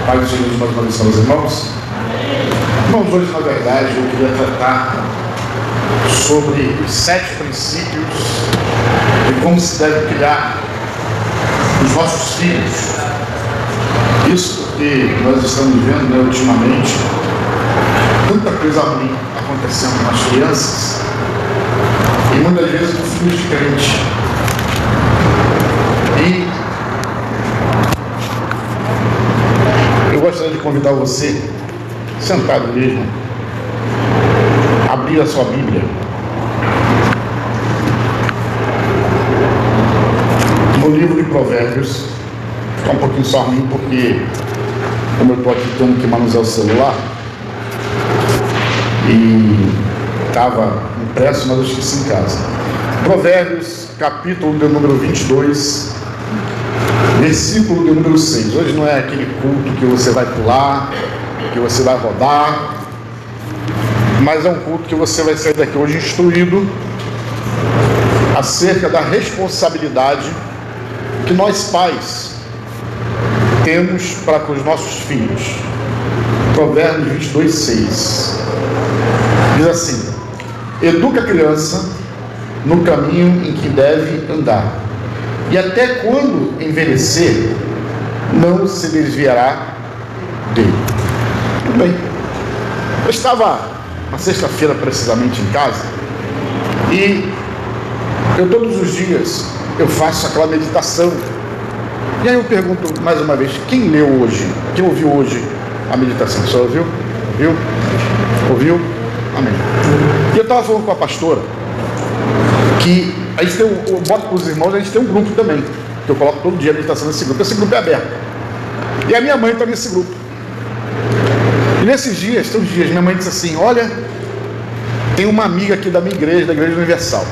Pai do Senhor, mais uma vez, meus irmãos. Irmãos, hoje, na verdade, eu queria tratar sobre os 7 princípios de como se deve criar os nossos filhos. Isso porque nós estamos vendo, ultimamente, tanta coisa ruim acontecendo nas crianças e muitas vezes com filhos diferentes. E eu gostaria de convidar você, sentado mesmo, a abrir a sua Bíblia no livro de Provérbios. Está um pouquinho só ruim porque, como eu estou aqui tendo que manusear o celular, e estava impresso, mas eu esqueci em casa. Provérbios, capítulo de número 22, versículo de número 6. Hoje não é aquele culto que você vai pular, que você vai rodar, mas é um culto que você vai sair daqui hoje instruído acerca da responsabilidade que nós pais temos para com os nossos filhos. Provérbios 22, 6 diz assim: educa a criança no caminho em que deve andar, e até quando envelhecer, não se desviará dele. Tudo bem. Eu estava na sexta-feira precisamente em casa, e eu todos os dias eu faço aquela meditação. E aí eu pergunto mais uma vez, quem leu hoje? Quem ouviu hoje a meditação? Você ouviu? Ouviu? Ouviu? Amém. E eu estava falando com a pastora que a gente tem eu boto para os irmãos, a gente tem um grupo também, que eu coloco todo dia a meditação nesse grupo. Esse grupo é aberto. E a minha mãe está nesse grupo. E nesses dias, tem uns dias, minha mãe disse assim: olha, tem uma amiga aqui da minha igreja, da Igreja Universal.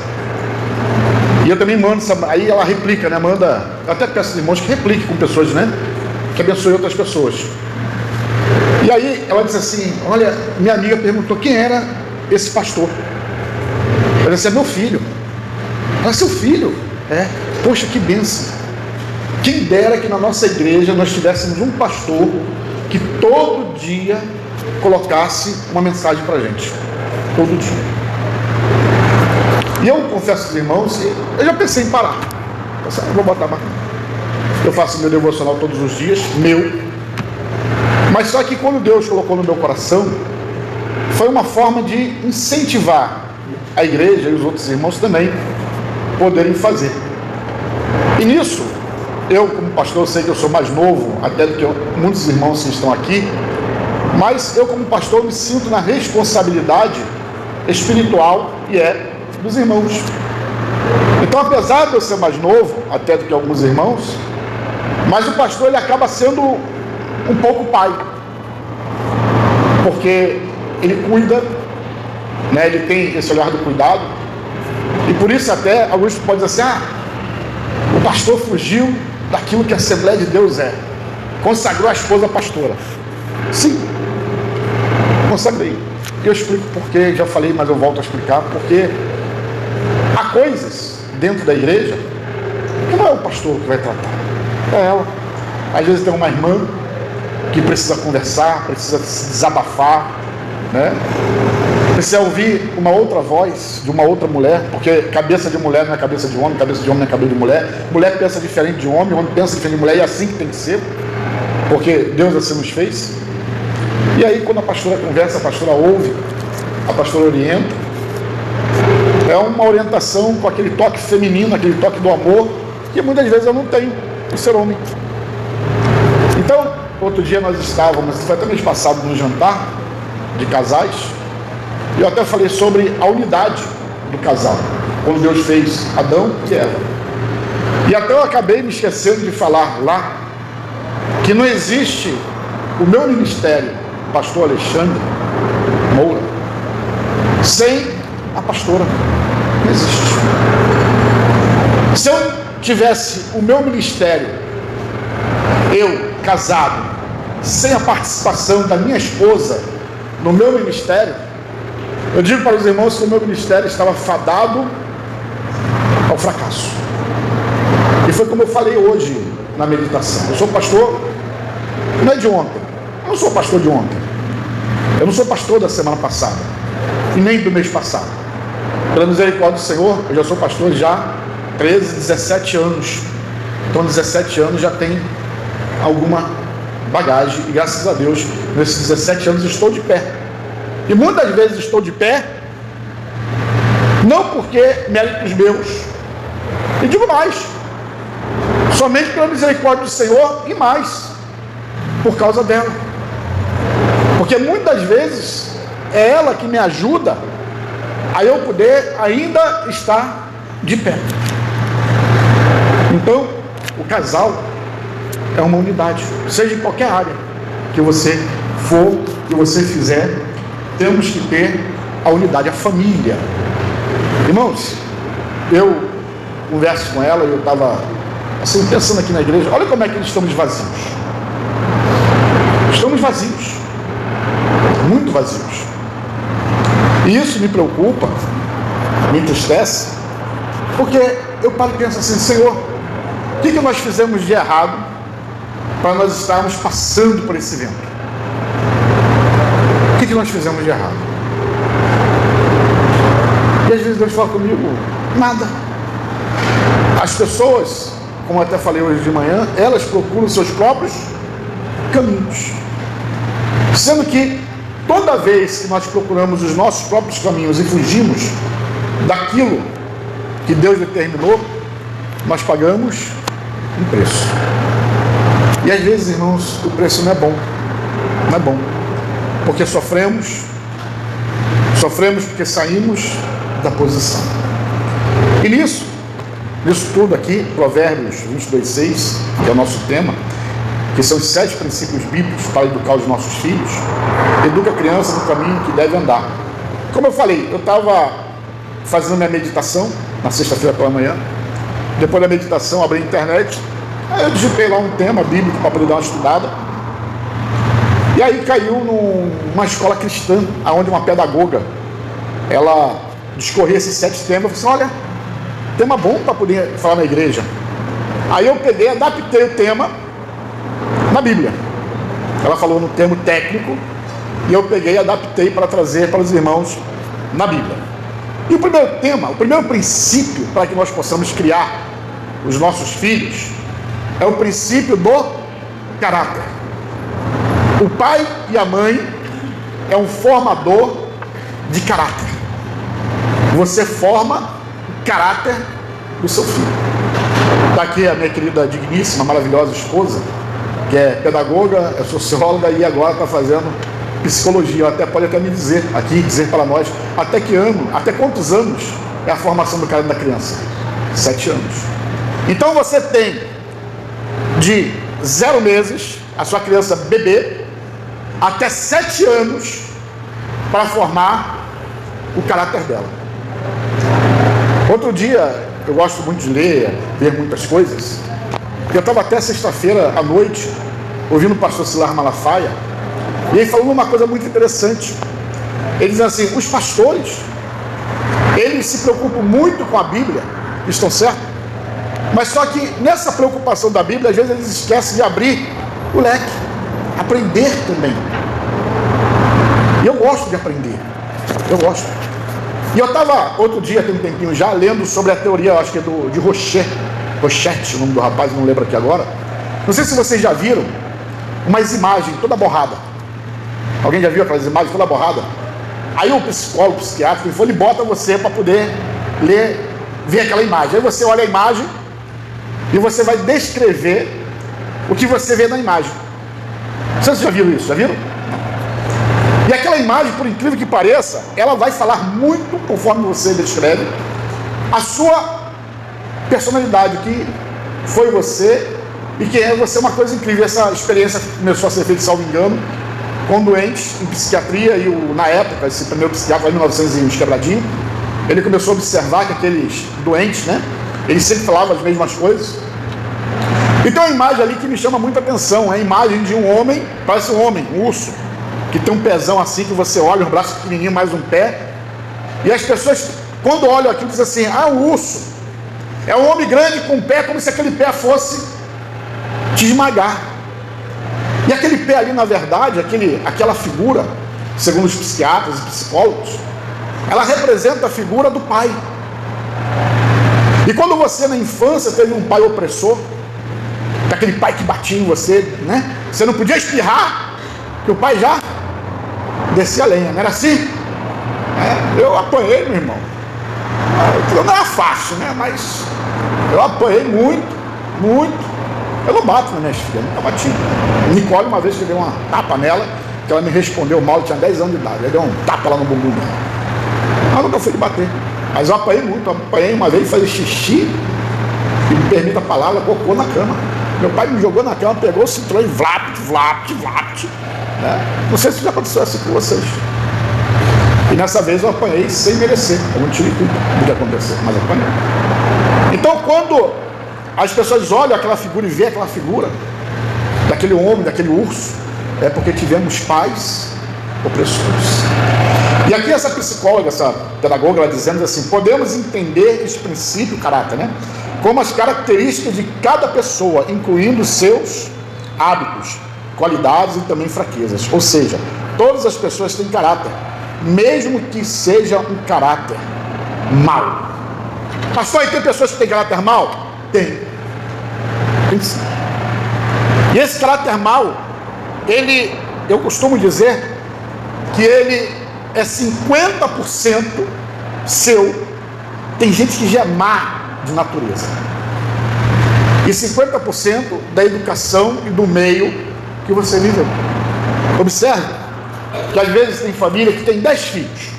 E eu também mando, aí ela replica, né? Manda, eu até peço aos irmãos que repliquem com pessoas, né? Que abençoe outras pessoas. E aí ela disse assim: olha, minha amiga perguntou quem era esse pastor. Eu disse: é meu filho. Ela: seu filho? É. Poxa, que bênção. Quem dera que na nossa igreja nós tivéssemos um pastor que todo dia colocasse uma mensagem pra gente. Todo dia. E eu confesso aos irmãos, eu já pensei em parar. Eu vou botar mais. Eu faço meu devocional todos os dias, meu. Mas só que quando Deus colocou no meu coração, foi uma forma de incentivar a igreja e os outros irmãos também poderem fazer. E nisso, eu como pastor, eu sei que eu sou mais novo até do que muitos irmãos que estão aqui, mas eu como pastor me sinto na responsabilidade espiritual dos irmãos. Então, apesar de eu ser mais novo até do que alguns irmãos, mas o pastor ele acaba sendo um pouco pai, porque ele cuida, né? Ele tem esse olhar do cuidado, e por isso até alguns podem dizer assim: o pastor fugiu daquilo que a Assembleia de Deus é, consagrou a esposa pastora. Sim, consagrei. Eu explico porque, já falei, mas eu volto a explicar, porque há coisas dentro da igreja que não é o pastor que vai tratar, é ela. Às vezes tem uma irmã que precisa conversar, precisa se desabafar, né? Precisa ouvir uma outra voz de uma outra mulher, porque cabeça de mulher não é cabeça de homem, cabeça de homem não é cabeça de mulher, mulher pensa diferente de homem pensa diferente de mulher, e é assim que tem que ser, porque Deus assim nos fez. E aí quando a pastora conversa, a pastora ouve, a pastora orienta. É uma orientação com aquele toque feminino, aquele toque do amor, que muitas vezes eu não tenho por ser homem. Então, outro dia nós estávamos, foi até mês passado, no jantar de casais, e eu até falei sobre a unidade do casal, quando Deus fez Adão e Eva. E até eu acabei me esquecendo de falar lá, que não existe o meu ministério, pastor Alexandre Moura, sem a pastora. Não existe. Se eu tivesse o meu ministério, eu casado, sem a participação da minha esposa no meu ministério, eu digo para os irmãos que o meu ministério estava fadado ao fracasso. E foi como eu falei hoje na meditação. Eu sou pastor, não é de ontem, Eu não sou pastor de ontem. Eu não sou pastor da semana passada. E nem do mês passado. Pela misericórdia do Senhor, eu já sou pastor já 13, 17 anos. Então 17 anos já tem alguma bagagem. E graças a Deus, nesses 17 anos estou de pé. E muitas vezes estou de pé, não porque méritos meus. E digo mais, somente pela misericórdia do Senhor e mais, por causa dela. Porque muitas vezes é ela que me ajuda a eu poder ainda estar de pé. Então, o casal é uma unidade, seja em qualquer área que você for, que você fizer, temos que ter a unidade, a família. Irmãos, eu converso com ela e eu estava assim, pensando aqui na igreja, olha como é que estamos vazios. Estamos vazios, muito vazios. E isso me preocupa, me entristece, porque eu paro e penso assim, Senhor, o que nós fizemos de errado para nós estarmos passando por esse vento? O que nós fizemos de errado? E às vezes Deus fala comigo, nada. As pessoas, como eu até falei hoje de manhã, elas procuram seus próprios caminhos. Sendo que toda vez que nós procuramos os nossos próprios caminhos e fugimos daquilo que Deus determinou, nós pagamos um preço. E às vezes, irmãos, o preço não é bom. Não é bom. Porque sofremos porque saímos da posição. E nisso tudo aqui, Provérbios 22:6, que é o nosso tema, que são os 7 princípios bíblicos para educar os nossos filhos, educa a criança no caminho que deve andar. Como eu falei, eu estava fazendo minha meditação na sexta-feira pela manhã. Depois da meditação, abri a internet, aí eu digitei lá um tema bíblico para poder dar uma estudada. E aí caiu numa escola cristã, onde uma pedagoga, ela discorria esses 7 temas. Eu falei assim, olha, tema bom para poder falar na igreja. Aí eu peguei, adaptei o tema na Bíblia. Ela falou no termo técnico, e eu peguei e adaptei para trazer para os irmãos na Bíblia. E o primeiro tema, o primeiro princípio para que nós possamos criar os nossos filhos, é o princípio do caráter. O pai e a mãe é um formador de caráter. Você forma o caráter do seu filho. Está aqui a minha querida, digníssima, maravilhosa esposa, que é pedagoga, é socióloga e agora está fazendo psicologia. Ela pode até me dizer aqui, dizer para nós, até quantos anos é a formação do caráter da criança? 7 anos. Então você tem de 0 meses, a sua criança bebê, até 7 anos para formar o caráter dela. Outro dia, eu gosto muito de ler, ver muitas coisas. Eu estava até sexta-feira à noite ouvindo o pastor Silar Malafaia, e ele falou uma coisa muito interessante. Ele diz assim, os pastores, eles se preocupam muito com a Bíblia, estão certos? Mas só que nessa preocupação da Bíblia, às vezes eles esquecem de abrir o leque, aprender também. E eu gosto de aprender, eu gosto. E eu estava, outro dia, tem um tempinho já, lendo sobre a teoria, acho que é de Rochette, o nome do rapaz, não lembro aqui agora. Não sei se vocês já viram umas imagens toda borrada. Alguém já viu aquelas imagens toda borrada? Aí o psicólogo, o psiquiatra, ele bota você para poder ver aquela imagem. Aí você olha a imagem e você vai descrever o que você vê na imagem. Vocês já viram isso? Já viram? E aquela imagem, por incrível que pareça, ela vai falar muito, conforme você descreve, a sua personalidade, que foi você e que é você, uma coisa incrível. Essa experiência começou a ser feita, salvo engano, com doentes em psiquiatria, e na época, esse primeiro psiquiatra, em 1900 e quebradinho, ele começou a observar que aqueles doentes, né, eles sempre falavam as mesmas coisas. Então a imagem ali que me chama muita atenção, é a imagem de um homem, parece um homem, um urso, que tem um pezão assim, que você olha, um braço pequenininho, mais um pé, e as pessoas, quando olham aquilo, dizem assim, o urso é um homem grande com um pé, como se aquele pé fosse te esmagar. E aquele pé ali, na verdade, aquela figura, segundo os psiquiatras e psicólogos, ela representa a figura do pai. E quando você na infância teve um pai opressor, daquele pai que batia em você, né? Você não podia espirrar, que o pai já descia a lenha, não era assim? Eu apanhei, meu irmão. Não era fácil, né? Mas eu apanhei muito. Eu não bato nas minhas filhas, nunca bati. Nicole, uma vez que eu dei uma tapa nela, que ela me respondeu mal, eu tinha 10 anos de idade. Eu dei um tapa lá no bumbum dela. Mas nunca fui de bater. Mas eu apanhei muito. Eu apanhei uma vez, fazer xixi, e me permita a palavra, cocô na cama. Meu pai me jogou na cama, pegou o cinturão e vlapt. Né? Não sei se já aconteceu assim com vocês. E nessa vez eu apanhei sem merecer. Eu não tive culpa do que aconteceu, mas apanhei. Então, quando as pessoas olham aquela figura e vêem aquela figura daquele homem, daquele urso, é porque tivemos pais opressores. E aqui essa psicóloga, essa pedagoga, ela dizendo assim: podemos entender esse princípio, caráter, né, como as características de cada pessoa, incluindo seus hábitos, qualidades e também fraquezas. Ou seja, todas as pessoas têm caráter, mesmo que seja um caráter mau. Pastor, e tem pessoas que têm caráter mau? Tem sim. E esse caráter mau, eu costumo dizer que ele é 50% seu. Tem gente que já é má de natureza, e 50% da educação e do meio que você vive. Observe que às vezes tem família que tem 10 filhos.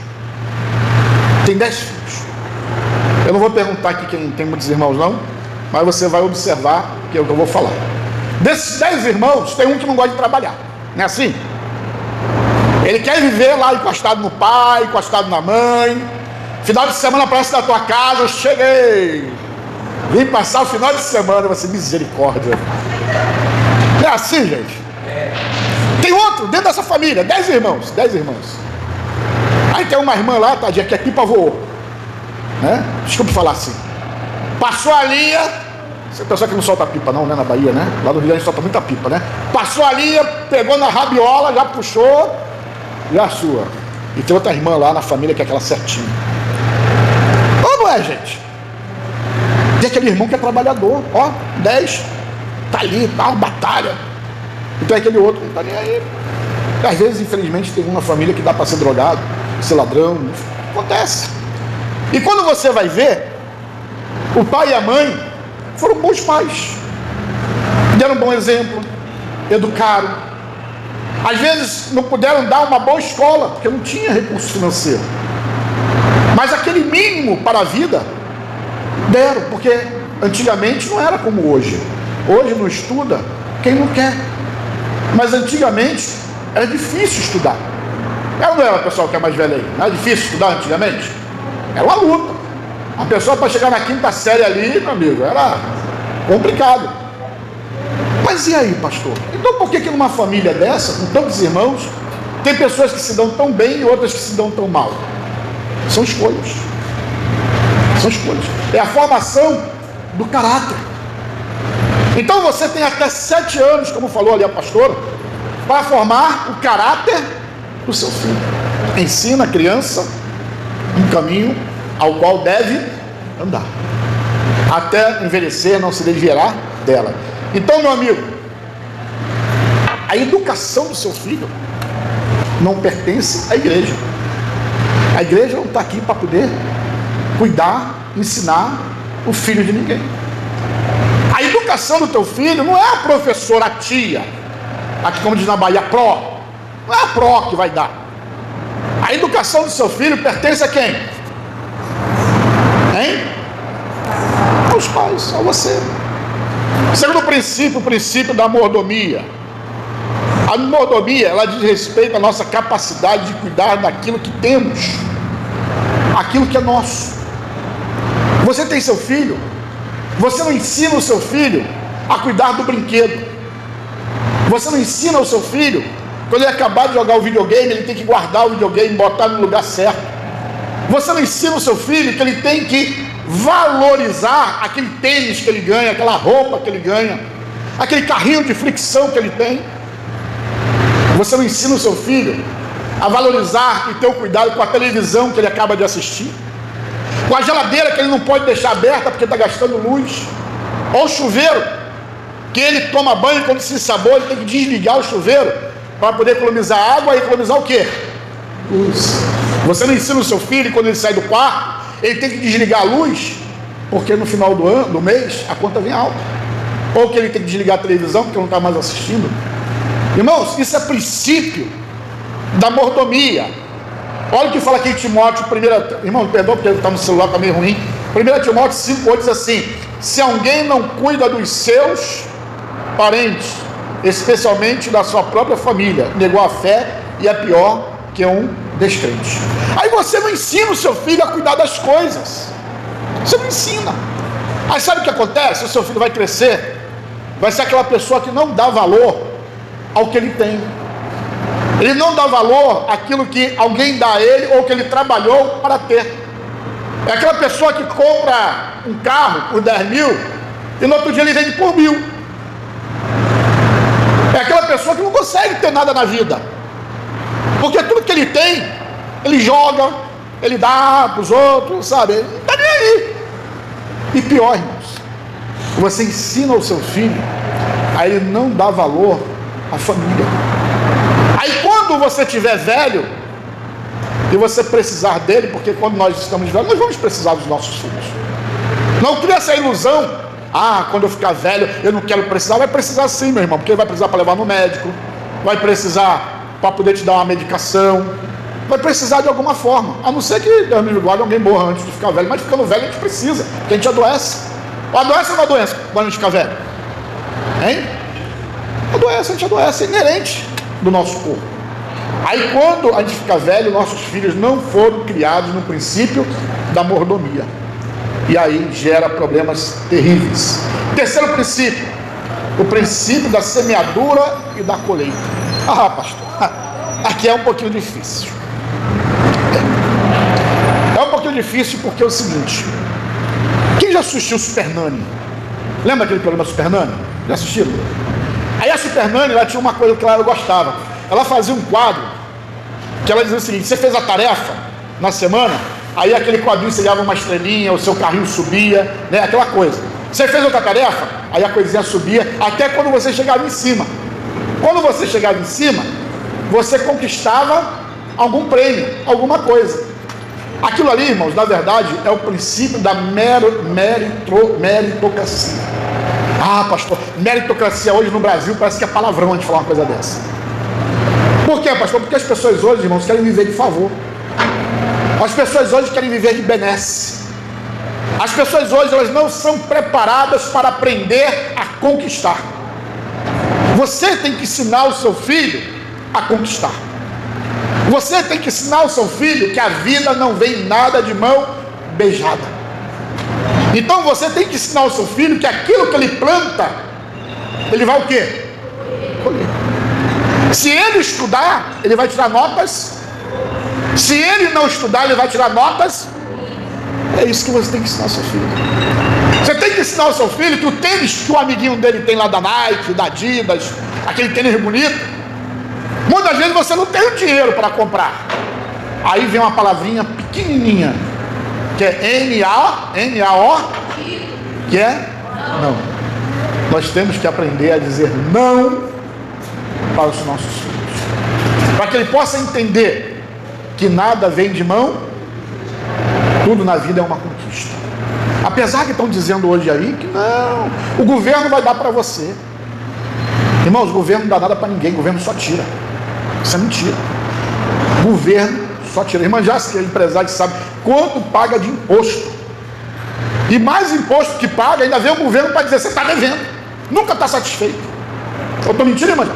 Eu não vou perguntar aqui quem tem muitos irmãos não, mas você vai observar que é o que eu vou falar. Desses 10 irmãos, tem um que não gosta de trabalhar, não é assim? Ele quer viver lá encostado no pai, encostado na mãe. Final de semana próximo da tua casa, eu cheguei, vim passar o final de semana. Você, misericórdia. É assim, gente. Tem outro dentro dessa família, 10 irmãos. Aí tem uma irmã lá, tadinha, que a pipa voou, né? Desculpe falar assim. Passou a linha. Você pensa que não solta pipa não, né, na Bahia, né? Lá no Rio Grande solta muita pipa, né? Passou a linha, pegou na rabiola, já puxou, já a sua. E tem outra irmã lá na família que é aquela certinha. Ou não é, gente? Tem aquele irmão que é trabalhador, ó, 10, tá ali, tá, batalha. Então é aquele outro que não tá nem aí. E às vezes, infelizmente, tem uma família que dá para ser drogado, ser ladrão, acontece. E quando você vai ver, o pai e a mãe foram bons pais, deram um bom exemplo, educaram. Às vezes não puderam dar uma boa escola, porque não tinha recurso financeiro, mas aquele mínimo para a vida deram, porque antigamente não era como hoje. Hoje não estuda quem não quer, mas antigamente era difícil estudar. Ela não era, o pessoal que é mais velho aí, não era difícil estudar antigamente? Era uma luta. A pessoa para chegar na quinta série ali, meu amigo, era complicado. Mas e aí, pastor? Então por que numa família dessa, com tantos irmãos, tem pessoas que se dão tão bem e outras que se dão tão mal? São escolhas. É a formação do caráter. Então você tem até 7 anos, como falou ali a pastora, para formar o caráter do seu filho. Ensina a criança um caminho ao qual deve andar, até envelhecer, não se desviará dela. Então, meu amigo, a educação do seu filho não pertence à igreja. A igreja não está aqui para poder cuidar, ensinar o filho de ninguém. A educação do teu filho não é a professora, a tia, aqui como diz na Bahia, não é a pró que vai dar. A educação do seu filho pertence a quem? Hein? Aos pais, a você. Segundo o princípio da mordomia. A mordomia, ela diz respeito à nossa capacidade de cuidar daquilo que temos, aquilo que é nosso. Você tem seu filho, você não ensina o seu filho a cuidar do brinquedo. Você não ensina o seu filho, quando ele acabar de jogar o videogame, ele tem que guardar o videogame e botar no lugar certo. Você não ensina o seu filho que ele tem que valorizar aquele tênis que ele ganha, aquela roupa que ele ganha, aquele carrinho de fricção que ele tem. Você não ensina o seu filho a valorizar e ter o cuidado com a televisão que ele acaba de assistir, com a geladeira que ele não pode deixar aberta porque está gastando luz, ou o chuveiro que ele toma banho, quando se ensabou ele tem que desligar o chuveiro para poder economizar água. E economizar o quê? Luz. Você não ensina o seu filho, quando ele sai do quarto, ele tem que desligar a luz, porque no final do mês a conta vem alta, ou que ele tem que desligar a televisão porque não está mais assistindo. Irmãos, isso é princípio da mordomia. Olha o que fala aqui em Timóteo, irmão, perdão porque está no celular, está meio ruim. 1 Timóteo 5,8 diz assim: se alguém não cuida dos seus parentes, especialmente da sua própria família, negou a fé e é pior que um descrente. Aí você não ensina o seu filho a cuidar das coisas, você não ensina. Aí sabe o que acontece? O seu filho vai crescer, vai ser aquela pessoa que não dá valor ao que ele tem. Ele não dá valor àquilo que alguém dá a ele ou que ele trabalhou para ter. É aquela pessoa que compra um carro por 10 mil e no outro dia ele vende por 1.000. É aquela pessoa que não consegue ter nada na vida, porque tudo que ele tem, ele joga, ele dá para os outros, sabe? Ele não está nem aí. E pior, irmãos, você ensina ao seu filho a ele não dar valor à família. Aí quando você estiver velho e você precisar dele, porque quando nós estamos velhos, nós vamos precisar dos nossos filhos. Não cria essa ilusão: quando eu ficar velho, eu não quero precisar. Vai precisar sim, meu irmão, porque ele vai precisar para levar no médico, vai precisar para poder te dar uma medicação, vai precisar de alguma forma, a não ser que Deus me guarde, alguém morra antes de ficar velho. Mas ficando velho a gente precisa, porque a gente adoece. Adoece ou não adoece quando a gente ficar velho? Hein? Adoece, a gente adoece, é inerente do nosso corpo. Aí quando a gente fica velho, nossos filhos não foram criados no princípio da mordomia, e aí gera problemas terríveis. Terceiro princípio, o princípio da semeadura e da colheita. Pastor, aqui é um pouquinho difícil. É um pouquinho difícil porque é o seguinte: quem já assistiu Super Nani? Lembra aquele programa Super Nani? Já assistiram? Aí a Super Nani, ela tinha uma coisa que ela gostava. Ela fazia um quadro que ela dizia o seguinte: você fez a tarefa na semana, aí aquele quadrinho você dava uma estrelinha, o seu carrinho subia, né? Aquela coisa. Você fez outra tarefa, aí a coisinha subia, até quando você chegava em cima. Quando você chegava em cima, você conquistava algum prêmio, alguma coisa. Aquilo ali, irmãos, na verdade, é o princípio da meritocracia. Pastor, meritocracia hoje no Brasil parece que é palavrão a gente falar uma coisa dessa. Por quê, pastor? Porque as pessoas hoje, irmãos, querem viver de favor. As pessoas hoje querem viver de benesse. As pessoas hoje, elas não são preparadas para aprender a conquistar. Você tem que ensinar o seu filho a conquistar. Você tem que ensinar o seu filho que a vida não vem nada de mão beijada. Então você tem que ensinar o seu filho que aquilo que ele planta, ele vai o quê? Colher. Se ele estudar, ele vai tirar notas. Se ele não estudar, ele vai tirar notas. É isso que você tem que ensinar ao seu filho. Você tem que ensinar ao seu filho que o tênis que o amiguinho dele tem lá da Nike, da Adidas, aquele tênis bonito, muitas vezes você não tem o dinheiro para comprar. Aí vem uma palavrinha pequenininha, que é N-A-O, que é não. Nós temos que aprender a dizer não para os nossos filhos, para que ele possa entender que nada vem de mão, tudo na vida é uma conquista. Apesar que estão dizendo hoje aí que não, o governo vai dar para você. Irmãos, o governo não dá nada para ninguém, o governo só tira. Isso é mentira. O governo só tira. Irmã, já que é empresário que sabe quanto paga de imposto, e mais imposto que paga, ainda vem o governo para dizer: você está devendo, nunca está satisfeito. Eu estou mentindo, irmã?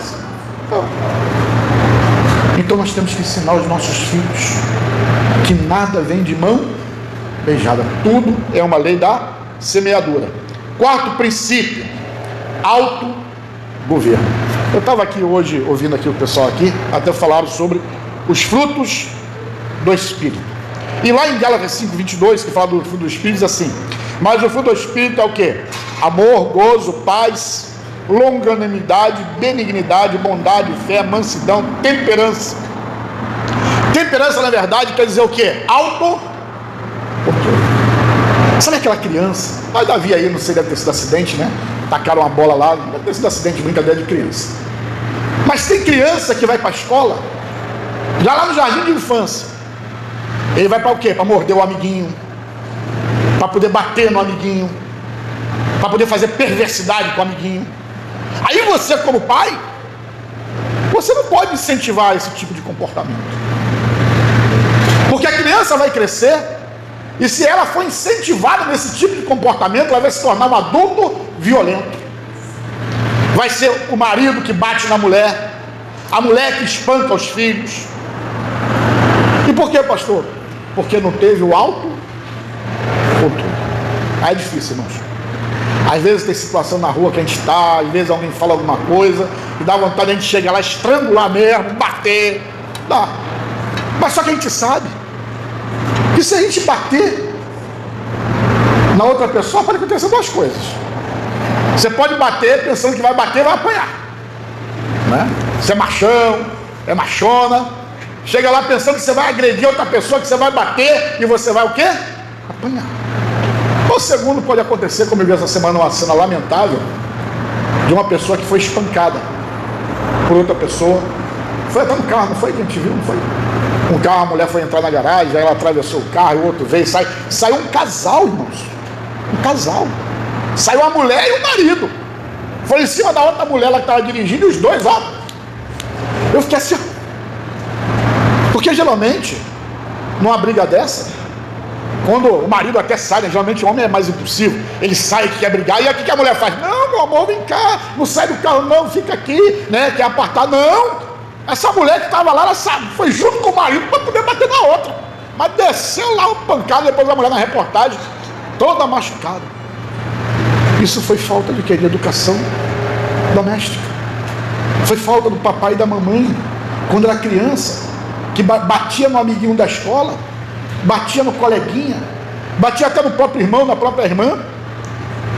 Então nós temos que ensinar os nossos filhos que nada vem de mão beijada, tudo é uma lei da semeadura. Quarto princípio, autogoverno. Eu estava aqui hoje ouvindo aqui o pessoal aqui, até falaram sobre os frutos do Espírito, e lá em Gálatas 5:22, que fala do fruto do Espírito, diz assim: mas o fruto do Espírito é o que? Amor, gozo, paz, longanimidade, benignidade, bondade, fé, mansidão, temperança. Temperança, na verdade, quer dizer o quê? Autocontrole. Sabe aquela criança? Mas Davi aí, não sei, deve ter sido acidente, né? Tacaram uma bola lá, deve ter sido acidente, brincadeira de criança. Mas tem criança que vai para a escola, já lá no jardim de infância. Ele vai para o quê? Para morder o amiguinho, para poder bater no amiguinho, para poder fazer perversidade com o amiguinho. Aí você, como pai, você não pode incentivar esse tipo de comportamento, porque a criança vai crescer, e se ela for incentivada nesse tipo de comportamento, ela vai se tornar um adulto violento. Vai ser o marido que bate na mulher, a mulher que espanca os filhos. E por quê, pastor? Porque não teve o autocontrole. Aí é difícil, irmãos. Às vezes tem situação na rua que a gente está, às vezes alguém fala alguma coisa e dá vontade de a gente chegar lá, estrangular mesmo, bater. Dá. Mas só que a gente sabe que se a gente bater na outra pessoa, pode acontecer duas coisas. Você pode bater pensando que vai bater e vai apanhar, né? Você é machão, é machona, chega lá pensando que você vai agredir outra pessoa, que você vai bater e você vai o quê? Apanhar. O segundo, pode acontecer, como eu vi essa semana, uma cena lamentável de uma pessoa que foi espancada por outra pessoa. Foi até no carro, não foi que a gente viu? Não foi? Um carro, a mulher foi entrar na garagem, aí ela atravessou o carro, o outro veio, saiu um casal, irmãos. Um casal. Saiu a mulher e o marido. Foi em cima da outra mulher lá que estava dirigindo, e os dois, ó. Eu fiquei assim. Porque geralmente, numa briga dessa, quando o marido até sai, né, geralmente o homem é mais impulsivo, ele sai, quer brigar, e aqui que a mulher faz? Não, meu amor, vem cá, não sai do carro não, fica aqui, né, quer apartar, não. Essa mulher que estava lá, ela foi junto com o marido para poder bater na outra, mas desceu lá uma pancada, depois a mulher na reportagem, toda machucada. Isso foi falta de quê? De educação doméstica. Foi falta do papai e da mamãe, quando era criança, que batia no amiguinho da escola, batia no coleguinha, batia até no próprio irmão, na própria irmã,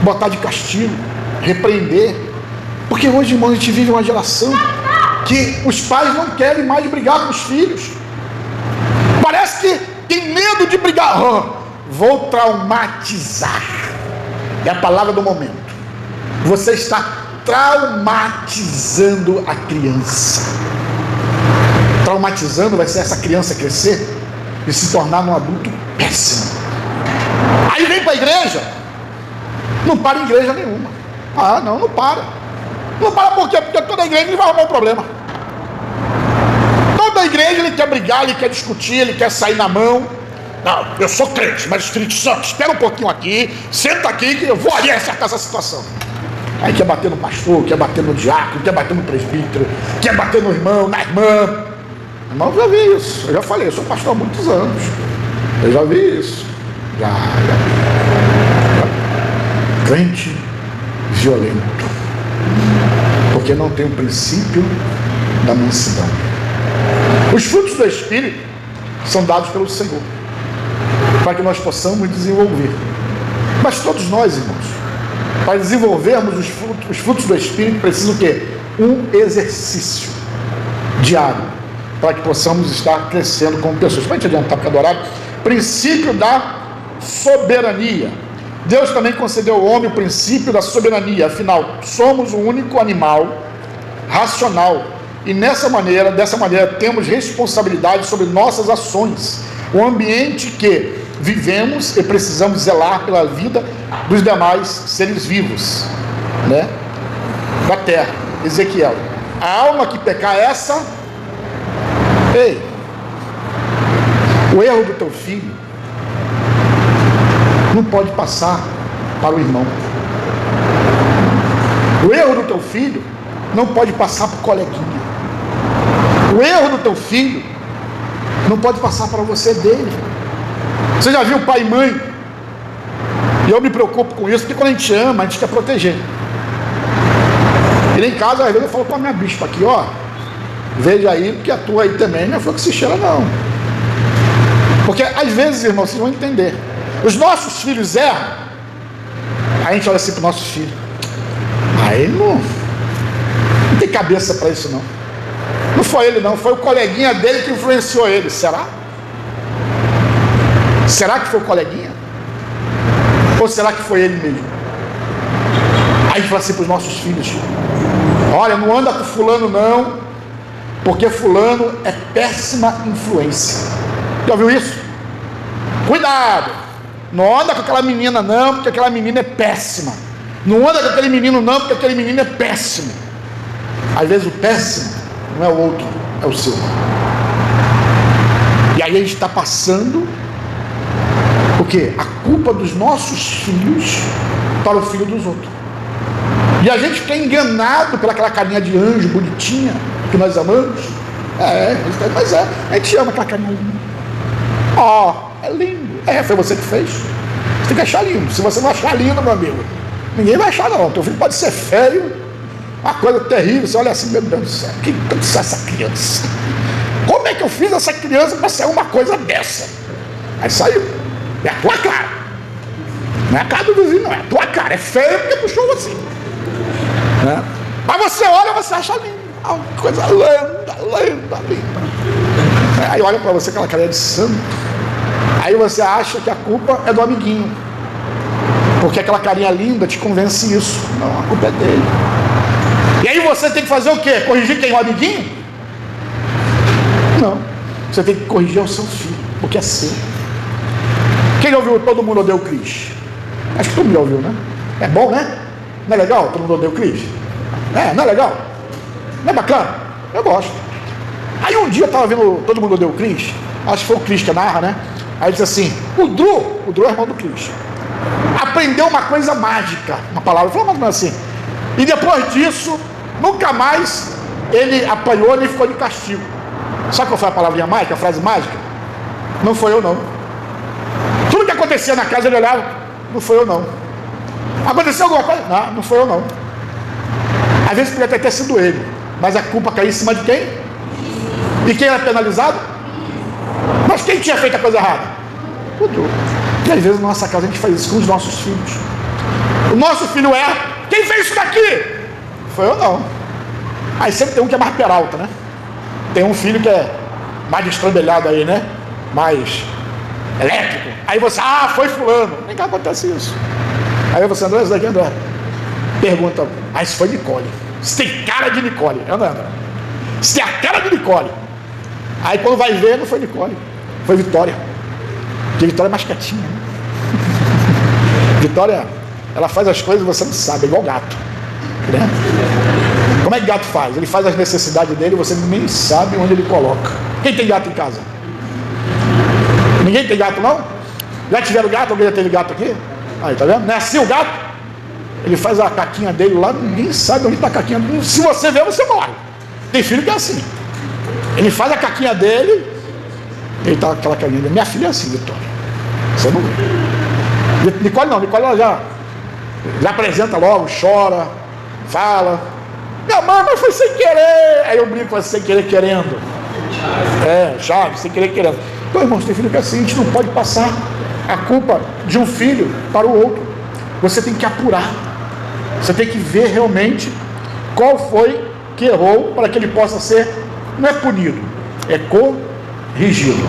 botar de castigo, repreender. Porque hoje, irmão, a gente vive uma geração que os pais não querem mais brigar com os filhos. Parece que tem medo de brigar. Vou traumatizar. É a palavra do momento. Você está traumatizando a criança. Traumatizando vai ser essa criança crescer e se tornar um adulto péssimo. Aí vem para a igreja, não para em igreja nenhuma. Não para. Não para por quê? Porque toda igreja ele vai arrumar um problema. Toda igreja ele quer brigar, ele quer discutir, ele quer sair na mão. Não, eu sou crente, mas Espírito Santo, espera um pouquinho aqui, senta aqui que eu vou ali acertar essa situação. Aí quer bater no pastor, quer bater no diácono, quer bater no presbítero, quer bater no irmão, na irmã. Irmão, eu já vi isso, eu já falei, eu sou pastor há muitos anos, eu já vi isso. Já. Crente violento, porque não tem o princípio da mansidão. Os frutos do Espírito são dados pelo Senhor, para que nós possamos desenvolver. Mas todos nós, irmãos, para desenvolvermos os frutos do Espírito, precisa o quê? Um exercício diário, para que possamos estar crescendo como pessoas. Para a gente adiantar, porque é do horário. Princípio da soberania. Deus também concedeu ao homem o princípio da soberania. Afinal, somos o único animal racional, e dessa maneira temos responsabilidade sobre nossas ações, o ambiente que vivemos, e precisamos zelar pela vida dos demais seres vivos, né, da terra. Ezequiel: a alma que pecar essa, o erro do teu filho não pode passar para o irmão. O erro do teu filho não pode passar para o coleguinha. O erro do teu filho não pode passar para você dele. Você já viu pai e mãe? E eu me preocupo com isso, porque quando a gente ama, a gente quer proteger. E lá em casa, às vezes eu falo para a minha bispa aqui, ó, veja aí, porque a tua aí também não é flor que se cheira, não. Porque às vezes, irmãos, vocês vão entender, os nossos filhos erram, a gente olha assim para os nossos filhos: Aí não tem cabeça para isso não. Não foi ele não, foi o coleguinha dele que influenciou ele. Será? Será que foi o coleguinha? Ou será que foi ele mesmo? Aí a gente fala assim para os nossos filhos: olha, não anda com fulano não, porque fulano é péssima influência. Já ouviu isso? Cuidado! Não anda com aquela menina não, porque aquela menina é péssima. Não anda com aquele menino não, porque aquele menino é péssimo. Às vezes o péssimo não é o outro, é o seu. E aí a gente está passando o quê? A culpa dos nossos filhos para o filho dos outros. E a gente fica enganado pelaquela carinha de anjo bonitinha que nós amamos. Mas a gente ama aquela carinha linda. É lindo. Foi você que fez. Você tem que achar lindo. Se você não achar lindo, meu amigo, ninguém vai achar não. Teu filho pode ser feio, uma coisa terrível. Você olha assim, meu Deus do céu, que aconteceu essa criança? Como é que eu fiz essa criança para ser uma coisa dessa? Aí saiu. É a tua cara. Não é a cara do vizinho, não. É a tua cara. É feio porque puxou você. Né? Mas você olha, você acha lindo. Coisa linda. Aí olha para você aquela carinha de santo. Aí você acha que a culpa é do amiguinho, porque aquela carinha linda te convence isso. Não, a culpa é dele. E aí você tem que fazer o quê? Corrigir quem? O amiguinho? Não. Você tem que corrigir o seu filho, porque é seu. Quem ouviu Todo Mundo Odeia o Chris? Acho que todo mundo já ouviu, né? É bom, né? Não é legal? Todo Mundo Odeia o Chris? Não é legal? Não é bacana? Eu gosto. Aí um dia eu estava vendo Todo Mundo Odeia o Chris. Acho que foi o Chris que narra, né? Aí diz assim: o Drew é irmão do Chris, aprendeu uma coisa mágica, uma palavra, falou mais ou menos assim, e depois disso nunca mais ele apanhou nem ficou de castigo. Sabe qual foi a palavrinha mágica, a frase mágica? Não foi eu não. Tudo que acontecia na casa ele olhava: não foi eu não. Aconteceu alguma coisa? Não foi eu não. Às vezes podia até ter sido ele, mas a culpa caiu em cima de quem? E quem era penalizado? Mas quem tinha feito a coisa errada? O Drew. E às vezes na nossa casa a gente faz isso com os nossos filhos. O nosso filho erra: quem fez isso daqui? Foi eu não. Aí sempre tem um que é mais peralta, né? Tem um filho que é mais destrambelhado aí, né? Mais elétrico. Aí você: foi fulano. Nem que acontece isso. Aí você: André, isso daqui, André. Pergunta: isso foi Nicole. Você tem cara de Nicole. André. Você tem a cara de Nicole. Aí quando vai ver, não foi Nicole, foi Vitória. Porque Vitória é mais quietinha, né? Vitória, ela faz as coisas e você não sabe, é igual gato, né? Como é que gato faz? Ele faz as necessidades dele e você nem sabe onde ele coloca. Quem tem gato em casa? Ninguém tem gato não? Já tiveram gato? Alguém já teve gato aqui? Aí, tá vendo? Não é assim o gato? Ele faz a caquinha dele lá, ninguém sabe onde está a caquinha dele. Se você ver, você morre. Tem filho que é assim. Ele faz a caquinha dele, ele tá com aquela caquinha dele. Minha filha é assim, Vitória. Você não vê. Nicole não, Nicole ela já apresenta logo, chora, fala: minha mãe, mas foi sem querer. Aí eu brinco: sem querer querendo. Chave, sem querer querendo. Então, irmãos, tem filho que é assim, a gente não pode passar a culpa de um filho para o outro. Você tem que apurar. Você tem que ver realmente qual foi que errou, para que ele possa ser, não é punido, é corrigido.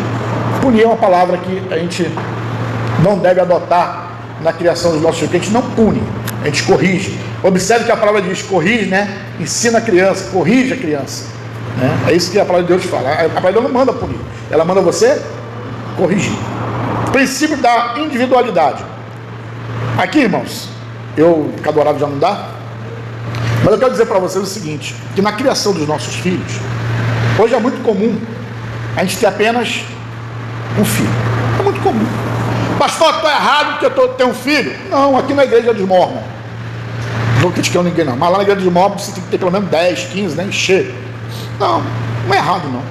Punir é uma palavra que a gente não deve adotar na criação dos nossos filhos, porque a gente não pune, a gente corrige. Observe que a palavra diz corrige, né? Ensina a criança, corrige a criança, né? É isso que a palavra de Deus fala. A palavra de Deus não manda punir, ela manda você corrigir. Princípio da individualidade. Aqui, irmãos, cada horário já não dá, mas eu quero dizer para vocês o seguinte, que na criação dos nossos filhos, hoje é muito comum a gente ter apenas um filho. É muito comum. Pastor, estou errado porque eu tenho um filho. Não, aqui na igreja dos Mormons, não estou criticando ninguém não, mas lá na igreja dos Mormons você tem que ter pelo menos 10, 15, né? Encher. Não é errado não.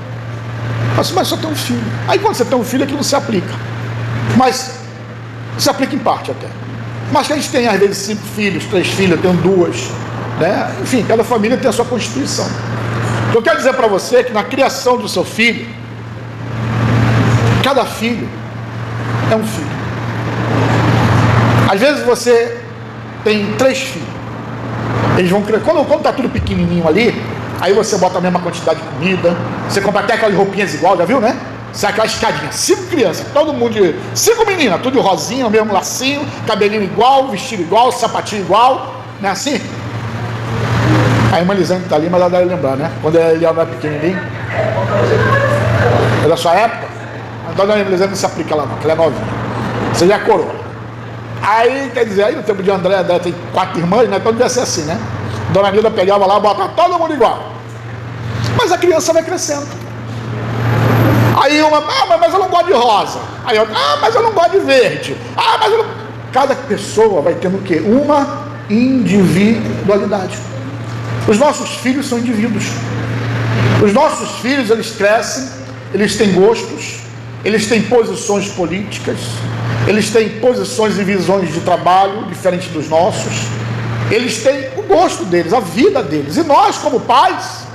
Mas só tem um filho. Aí quando você tem um filho, aquilo não se aplica. Mas se aplica em parte até. Mas que a gente tem às vezes 5 filhos, 3 filhos, eu tenho 2, né? Enfim, cada família tem a sua constituição. Eu quero dizer para você que na criação do seu filho, cada filho é um filho. Às vezes você tem 3 filhos, Eles vão crescer. Quando está tudo pequenininho ali, aí você bota a mesma quantidade de comida, você compra até aquelas roupinhas igual, já viu, né? Sai aquela escadinha, 5 crianças, todo mundo, 5 meninas, tudo de rosinha, o mesmo lacinho, cabelinho igual, vestido igual, sapatinho igual, não é assim? A irmã Lisane está ali, mas ela deve lembrar, né? Quando ele era pequenininho. É da sua época? A dona Lisane não se aplica lá não, que ela é novinha. Você já é coroa. Aí, quer dizer, aí no tempo de André tem 4 irmãs, né? Então devia ser assim, né? Dona Nilda pegava lá, botava todo mundo igual. Mas a criança vai crescendo. Aí uma, mas eu não gosto de rosa. Aí outra, mas eu não gosto de verde. Mas eu não... Cada pessoa vai tendo o quê? Uma individualidade. Os nossos filhos são indivíduos. Os nossos filhos, eles crescem, eles têm gostos, eles têm posições políticas, eles têm posições e visões de trabalho diferentes dos nossos. Eles têm o gosto deles, a vida deles. E nós, como pais,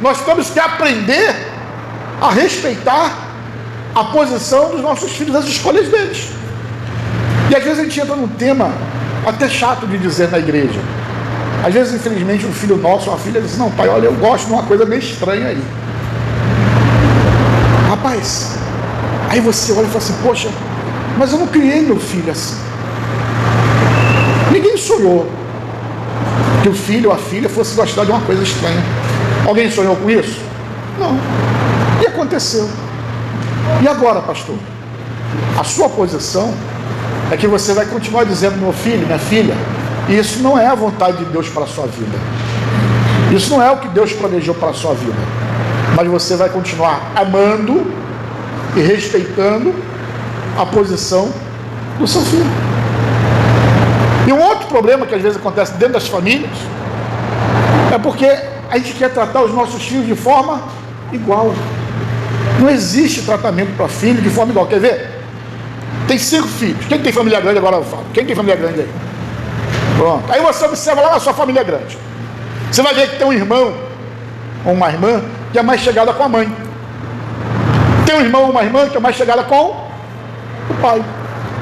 nós temos que aprender a respeitar a posição dos nossos filhos, as escolhas deles. E às vezes a gente entra num tema até chato de dizer na igreja. Às vezes, infelizmente, um filho nosso, uma filha diz, não, pai, olha, eu gosto de uma coisa meio estranha aí. Rapaz, aí você olha e fala assim, poxa, mas eu não criei meu filho assim. Ninguém sonhou que o filho ou a filha fosse gostar de uma coisa estranha. Alguém sonhou com isso? Não. E aconteceu. E agora, pastor? A sua posição é que você vai continuar dizendo, meu filho, minha filha, isso não é a vontade de Deus para a sua vida. Isso não é o que Deus planejou para a sua vida. Mas você vai continuar amando e respeitando a posição do seu filho. E um outro problema que às vezes acontece dentro das famílias é porque a gente quer tratar os nossos filhos de forma igual. Não existe tratamento para filho de forma igual. Quer ver? Tem 5 filhos. Quem tem família grande agora eu falo? Quem tem família grande aí? Pronto. Aí você observa lá na sua família grande. Você vai ver que tem um irmão ou uma irmã que é mais chegada com a mãe. Tem um irmão ou uma irmã que é mais chegada com o pai.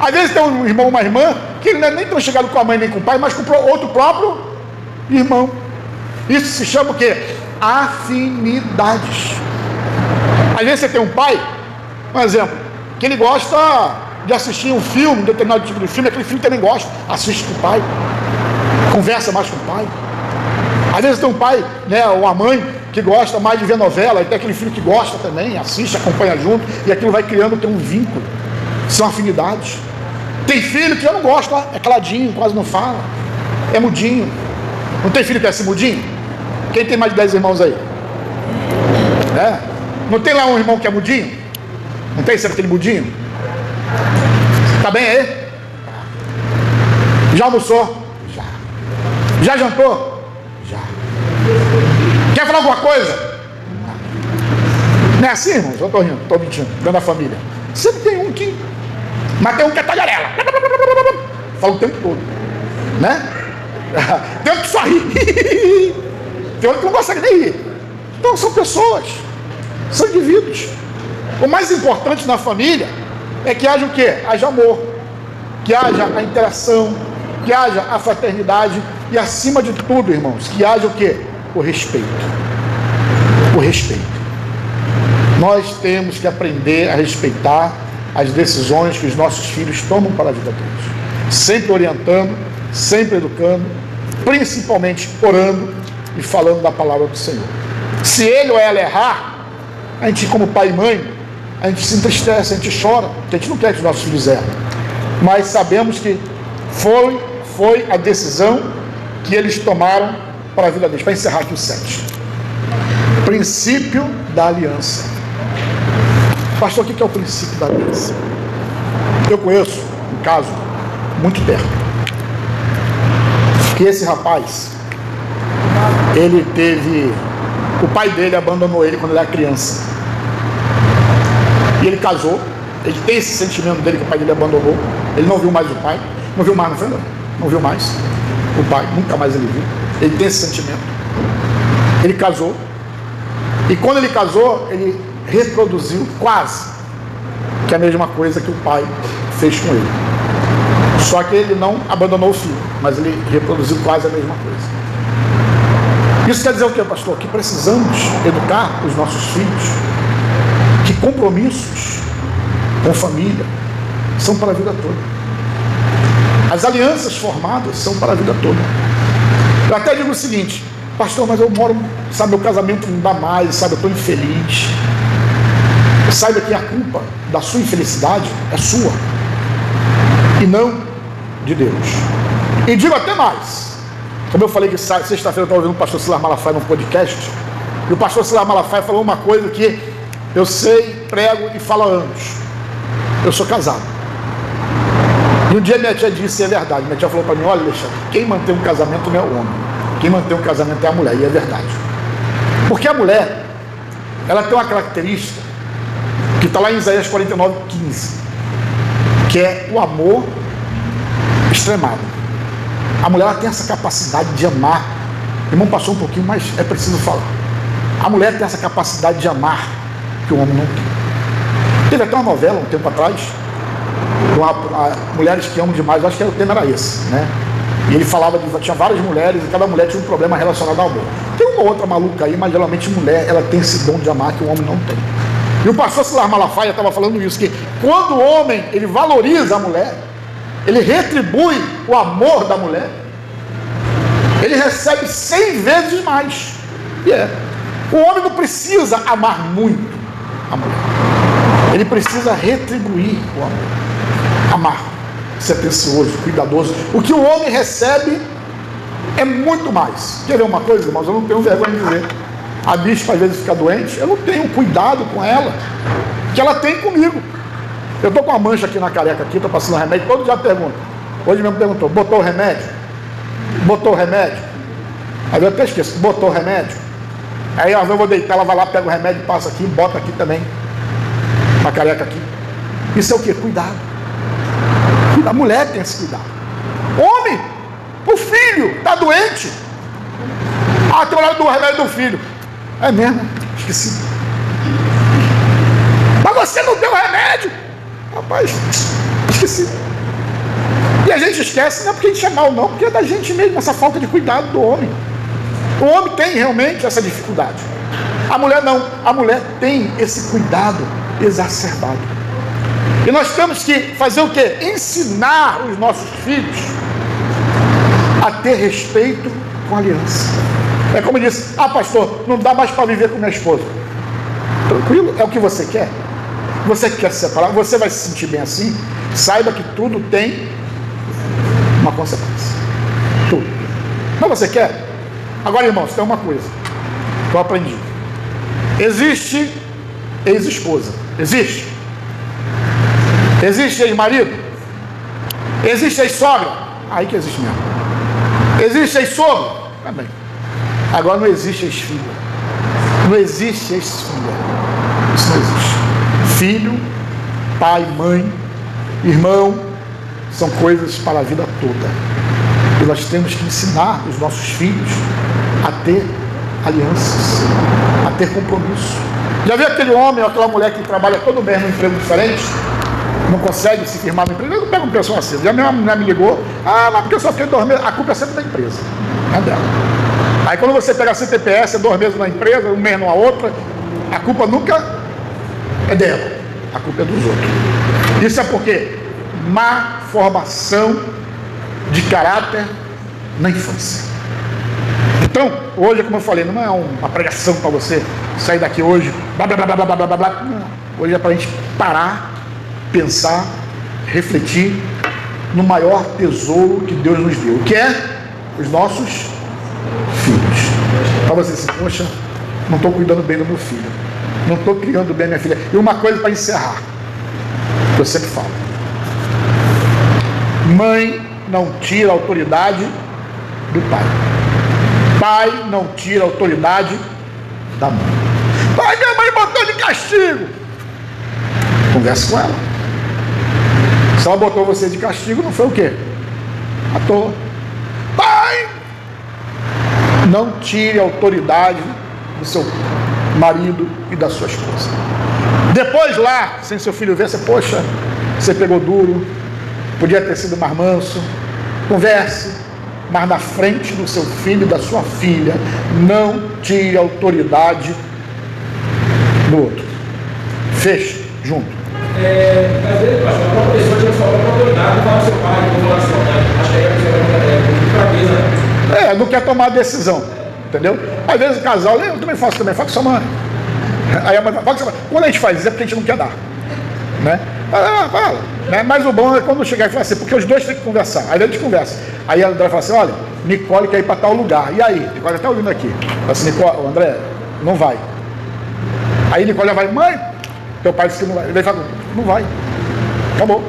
Às vezes tem um irmão ou uma irmã que ele não é nem tão chegado com a mãe nem com o pai, mas com outro próprio irmão. Isso se chama o quê? Afinidades. Às vezes você tem um pai, um exemplo, que ele gosta de assistir um filme, um determinado tipo de filme, aquele filme também gosta, assiste com o pai, conversa mais com o pai. Às vezes tem um pai, né, ou a mãe, que gosta mais de ver novela, e tem aquele filho que gosta também, assiste, acompanha junto, e aquilo vai criando um vínculo, são afinidades. Tem filho que eu não gosto, é caladinho, quase não fala, é mudinho. Não tem filho que é assim mudinho? Quem tem mais de 10 irmãos aí? Não tem lá um irmão que é mudinho? Não tem sempre aquele mudinho? Tá bem aí? Já almoçou? Já. Já jantou? Já. Quer falar alguma coisa? Não é assim, irmão? Eu tô rindo, tô mentindo, dentro da família. Sempre tem um que... Mas tem um que é tagarela. Fala o tempo todo. Né? Tem um que só ri. Tem outro que não consegue nem rir. Então são pessoas, são indivíduos. O mais importante na família é que haja o quê? Haja amor, que haja a interação, que haja a fraternidade e, acima de tudo, irmãos, que haja o quê? O respeito. O respeito. Nós temos que aprender a respeitar as decisões que os nossos filhos tomam para a vida deles, sempre orientando, sempre educando, principalmente orando e falando da palavra do Senhor. Se ele ou ela errar, a gente, como pai e mãe, a gente se entristece, a gente chora, porque a gente não quer que os nossos filhos errem, mas sabemos que foi a decisão que eles tomaram para a vida deles. Para encerrar aqui o 7, princípio da aliança. Pastor, o que é o princípio da aliança? Eu conheço um caso muito perto, que esse rapaz, ele teve, o pai dele abandonou ele quando ele era criança, e ele casou. Ele tem esse sentimento dele que o pai dele abandonou. Ele não viu mais o pai, não viu mais, não foi não viu mais o pai, nunca mais ele viu. Ele tem esse sentimento. Ele casou, e quando ele casou, ele reproduziu quase que a mesma coisa que o pai fez com ele. Só que ele não abandonou o filho, mas ele reproduziu quase a mesma coisa. Isso quer dizer o que, pastor? Que precisamos educar os nossos filhos, que compromissos com família são para a vida toda. As alianças formadas são para a vida toda. Eu até digo o seguinte: pastor, mas eu moro, sabe, meu casamento não dá mais, sabe, eu estou infeliz. Saiba que a culpa da sua infelicidade é sua e não de Deus. E digo até mais, como eu falei que sexta-feira eu estava ouvindo o pastor Silas Malafaia no podcast, e o pastor Silas Malafaia falou uma coisa que eu sei, prego e falo há anos: eu sou casado. E um dia minha tia disse, e é verdade, minha tia falou para mim: olha, Alexandre, quem mantém um casamento não é o homem, quem mantém um casamento é a mulher. E é verdade, porque a mulher, ela tem uma característica que está lá em Isaías 49:15, que é o amor extremado. A mulher, ela tem essa capacidade de amar. Irmão, passou um pouquinho, mas é preciso falar. A mulher tem essa capacidade de amar que o homem não tem. Teve até uma novela um tempo atrás, mulheres que amam demais, acho que o tema era esse, né? E ele falava de, tinha várias mulheres e cada mulher tinha um problema relacionado ao amor. Tem uma outra maluca aí, mas geralmente mulher, ela tem esse dom de amar que o homem não tem. E o pastor Silas Malafaia estava falando isso, que quando o homem, ele valoriza a mulher, ele retribui o amor da mulher, ele recebe 100 vezes mais. O homem não precisa amar muito a mulher, ele precisa retribuir o amor, amar, ser atencioso, cuidadoso. O que o homem recebe é muito mais. Quer ver uma coisa, irmãos? Eu não tenho vergonha de dizer. A bispa às vezes fica doente, eu não tenho cuidado com ela que ela tem comigo. Eu estou com uma mancha aqui na careca, estou passando remédio, todo dia pergunta. Hoje mesmo perguntou: botou o remédio? Botou o remédio? Aí eu até esqueço: botou o remédio? Aí eu vou deitar, ela vai lá, pega o remédio, passa aqui, bota aqui também, na careca aqui. Isso é o que? Cuidado. A mulher tem esse cuidado. Homem, o filho está doente. Tem o horário do remédio do filho. É mesmo? Esqueci. Mas você não deu remédio? Rapaz, esqueci. E a gente esquece, não é porque a gente é mal, não, porque é da gente mesmo, essa falta de cuidado do homem. O homem tem realmente essa dificuldade. A mulher não. A mulher tem esse cuidado exacerbado. E nós temos que fazer o quê? Ensinar os nossos filhos a ter respeito com a aliança. É como disse: pastor, não dá mais para viver com minha esposa. Tranquilo? É o que você quer? Você quer se separar? Você vai se sentir bem assim? Saiba que tudo tem uma consequência. Tudo. Mas você quer? Agora, irmãos, tem uma coisa que eu aprendi. Existe ex-esposa. Existe. Existe ex-marido. Existe ex-sogra. Aí que existe mesmo. Existe ex-sogro. Também. Agora não existe ex-filha. Não existe ex-filha. Isso não existe. Filho, pai, mãe, irmão, são coisas para a vida toda. E nós temos que ensinar os nossos filhos a ter alianças, a ter compromisso. Já viu aquele homem ou aquela mulher que trabalha todo mês num emprego diferente? Não consegue se firmar no emprego? Eu não pego um pessoal assim. Já minha mulher me ligou: mas porque eu só fiquei 2 meses. A culpa é sempre da empresa, não é dela. Aí quando você pega a CTPS, é 2 meses na empresa, 1 mês numa outra, a culpa nunca é dela, a culpa é dos outros. Isso é porque má formação de caráter na infância. Então, hoje, como eu falei, não é uma pregação para você sair daqui hoje, blá, blá, blá, blá, blá, blá, blá. Não. Hoje é para a gente parar, pensar, refletir no maior tesouro que Deus nos deu, que é os nossos filhos. Para você dizer: poxa, não estou cuidando bem do meu filho, não estou criando bem a minha filha. E uma coisa para encerrar, que eu sempre falo: mãe não tira a autoridade do pai, pai não tira a autoridade da mãe. Pai, minha mãe botou de castigo. Converse com ela. Se ela botou você de castigo, não foi o quê? À toa. Pai, não tire a autoridade do seu marido e da sua esposa. Depois lá, sem seu filho ver, você: poxa, você pegou duro, podia ter sido mais manso. Converse, mas na frente do seu filho e da sua filha, não tire a autoridade do outro. Feche junto. Às vezes, pastor, uma pessoa tinha só uma autoridade, não fala seu pai, não fala sua mãe. Acho que aí a pessoa não quer tomar decisão, entendeu? Às vezes o casal, eu também faço com sua mãe. Aí a mãe fala, quando a gente faz isso é porque a gente não quer dar, né? Fala, né? Mas o bom é quando chegar e falar assim, porque os dois têm que conversar. Aí a gente conversa. Aí a André fala assim, olha, Nicole quer ir para tal lugar. E aí? Nicole está ouvindo aqui. Fala assim, Nicole, André, não vai. Aí Nicole já vai, mãe, teu pai disse que não vai. Ele fala, não vai. Acabou.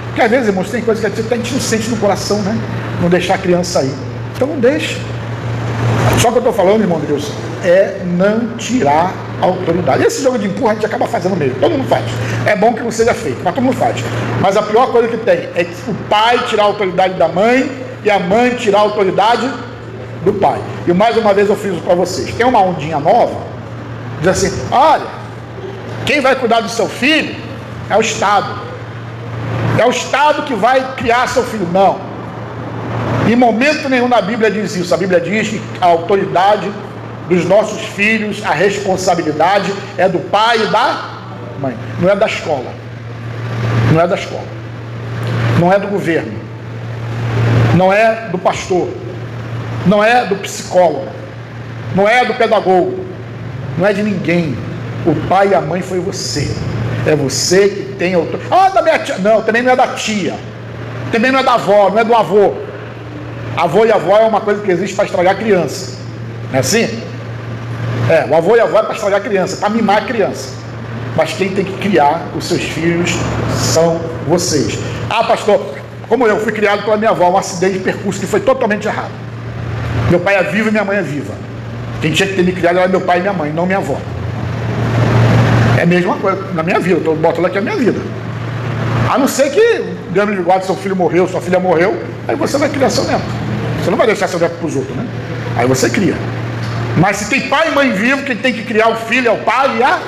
Porque às vezes, irmãos, tem coisas que a gente não sente no coração, né? Não deixar a criança ir. Então não deixa. Só que eu estou falando, irmão de Deus, é não tirar a autoridade. Esse jogo de empurra a gente acaba fazendo mesmo. Todo mundo faz. É bom que não seja feito, mas todo mundo faz. Mas a pior coisa que tem é o pai tirar a autoridade da mãe e a mãe tirar a autoridade do pai. E mais uma vez eu fiz para vocês. Tem uma ondinha nova, diz assim, olha, quem vai cuidar do seu filho é o Estado. É o Estado que vai criar seu filho. Não. Em momento nenhum na Bíblia diz isso. A Bíblia diz que a autoridade dos nossos filhos, a responsabilidade é do pai e da mãe. Não é da escola. Não é da escola. Não é do governo. Não é do pastor. Não é do psicólogo. Não é do pedagogo. Não é de ninguém. O pai e a mãe foi você. É você que tem autoridade. Da minha tia. Não, também não é da tia. Também não é da avó, não é do avô. Avô e avó é uma coisa que existe para estragar a criança. Não é assim? O avô e a avó é para estragar a criança, para mimar a criança. Mas quem tem que criar os seus filhos são vocês. Pastor, como eu fui criado pela minha avó, um acidente de percurso que foi totalmente errado. Meu pai é vivo e minha mãe é viva. Quem tinha que ter me criado era meu pai e minha mãe, não minha avó. É a mesma coisa na minha vida, eu boto lá que é a minha vida. A não ser que, Deus me guarde, seu filho morreu, sua filha morreu, aí você vai criar seu neto. Você não vai deixar seu neto para os outros, né? Aí você cria. Mas se tem pai e mãe vivo, quem tem que criar o filho é o pai e a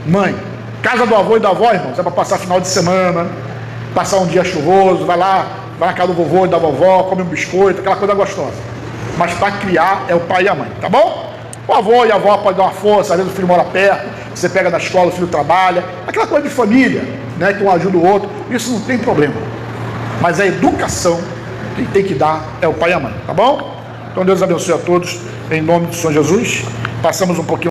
mãe. Casa do avô e da avó, irmãos, é para passar final de semana, passar um dia chuvoso, vai lá, vai na casa do vovô e da vovó, come um biscoito, aquela coisa gostosa. Mas para criar é o pai e a mãe, tá bom? O avô e a avó podem dar uma força, às vezes o filho mora perto, você pega na escola, o filho trabalha, aquela coisa de família, né, que um ajuda o outro, isso não tem problema. Mas a educação, quem tem que dar é o pai e a mãe, tá bom? Então Deus abençoe a todos, em nome do Senhor Jesus. Passamos um pouquinho